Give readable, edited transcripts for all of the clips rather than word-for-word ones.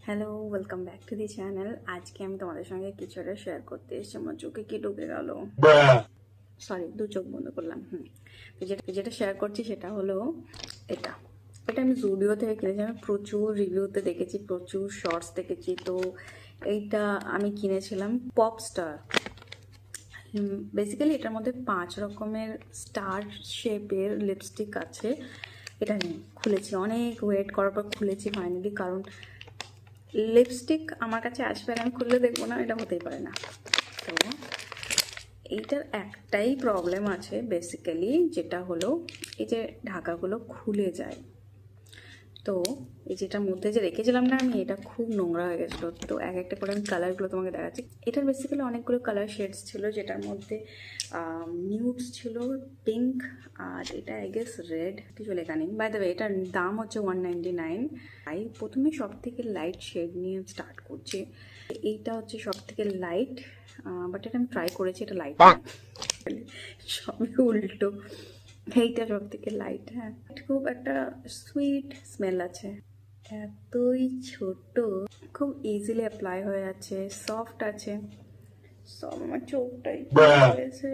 Hello, welcome back to the channel. আজকে আমি তোমাদের সঙ্গে কিছু একটা শেয়ার করতে এসেছি। আমার চোখে কি ঢুকে গেল, সরি, দু চোখ বন্ধ করলাম। তো যেটা শেয়ার করছি সেটা হলো এটা এটা আমি জুডিও থেকে কিনেছি। আমি প্রচুর রিভিউতে দেখেছি, প্রচুর শর্টস দেখেছি। তো এইটা আমি কিনেছিলাম পপস্টার। বেসিক্যালি এটার মধ্যে 5 রকমের স্টার শেপের লিপস্টিক আছে। এটা নিয়ে খুলেছি, অনেক ওয়েট করার পর খুলেছি ফাইনালি, কারণ লিপস্টিক আমার কাছে আসবে আর আমি খুললে দেখবো না, এটা হতেই পারে না। তো এইটার একটাই প্রবলেম আছে বেসিক্যালি, যেটা হলো এই যে ঢাকাগুলো খুলে যায়। তো এই যেটার মধ্যে যে রেখেছিলাম না আমি, এটা খুব নোংরা হয়ে গেছিলো। তো এক একটা করে আমি কালারগুলো তোমাকে দেখাচ্ছি। এটার বেসিক্যালি অনেকগুলো কালার শেডস ছিল, যেটার মধ্যে নিউডস ছিল, পিঙ্ক, আর এটা আই গেস রেড, কিছু লেখা নেই। বাই দ্য ওয়ে এটার দাম হচ্ছে 199। তাই প্রথমে সব থেকে লাইট শেড নিয়ে স্টার্ট করছি। এইটা হচ্ছে সব থেকে লাইট, বাট এটা আমি ট্রাই করেছি, এটা লাইট সবই উল্টো। এইটা সব থেকে লাইট। হ্যাঁ, খুব একটা সুইট স্মেল আছে, এতই ছোট, খুব ইজিলি অ্যাপ্লাই হয়ে যাচ্ছে, সফট আছে। সব আমার চোখটাই হয়েছে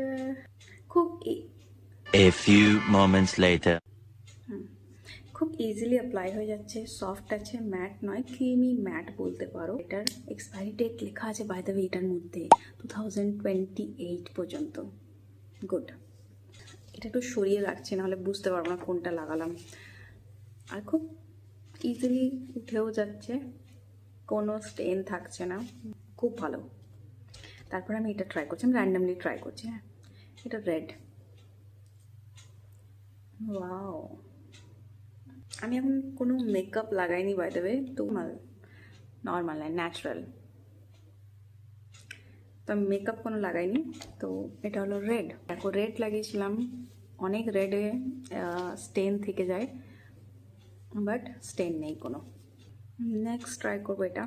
খুব A few moments later. খুব ইজিলি অ্যাপ্লাই হয়ে যাচ্ছে, সফট আছে, ম্যাট নয়, ক্রিমি ম্যাট বলতে পারো। এটার এক্সপায়ারি ডেট লেখা আছে বাই দ্য ওয়ে এটার মধ্যে 2028 পর্যন্ত। গুড। এটা একটু সরিয়ে রাখছি, নাহলে বুঝতে পারবো না কোনটা লাগালাম। আর খুব ইজিলি উঠেও যাচ্ছে, কোনো স্টেন থাকছে না, খুব ভালো। তারপরে আমি এটা ট্রাই করছি, আমি র্যান্ডামলি ট্রাই করছি। হ্যাঁ, এটা রেড। ওয়াও, আমি এখন কোনো মেকআপ লাগাইনি বাই দ্য ওয়ে, তো নর্মাল ন্যাচারাল, তো আমি মেকআপ কোনো লাগাইনি। তো এটা হলো রেড। দেখো, রেড লাগিয়েছিলাম, অনেক রেডে স্টেন থেকে যায়, বাট স্টেন নেই কোনো। নেক্সট ট্রাই করবো এটা।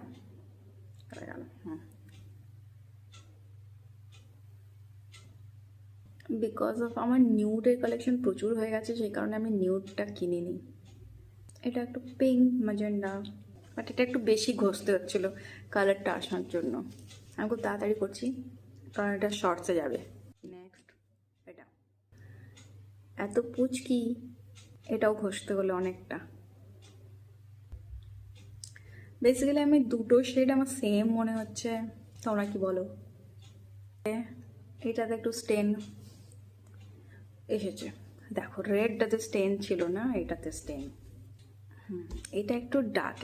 বিকজ অফ আমার নিউডের কালেকশন প্রচুর হয়ে গেছে, সেই কারণে আমি নিউডটা কিনিনি। এটা একটু পিঙ্ক ম্যাজেন্ডা, বাট এটা একটু বেশি ঘষতে হচ্ছিলো কালারটা আসার জন্য। আমি খুব তাড়াতাড়ি করছি কারণ এটা শর্টসে যাবে। নেক্সট এটা এত পুচকি, এটাও ঘষতে হলো অনেকটা। বেসিক্যালি আমি দুটো শেড আমার সেম মনে হচ্ছে, তোমরা কি বলো? এটাতে একটু স্টেন এসেছে, দেখো রেডটাতে স্টেন ছিল না, এটাতে স্টেন। এটা একটু ডার্ক।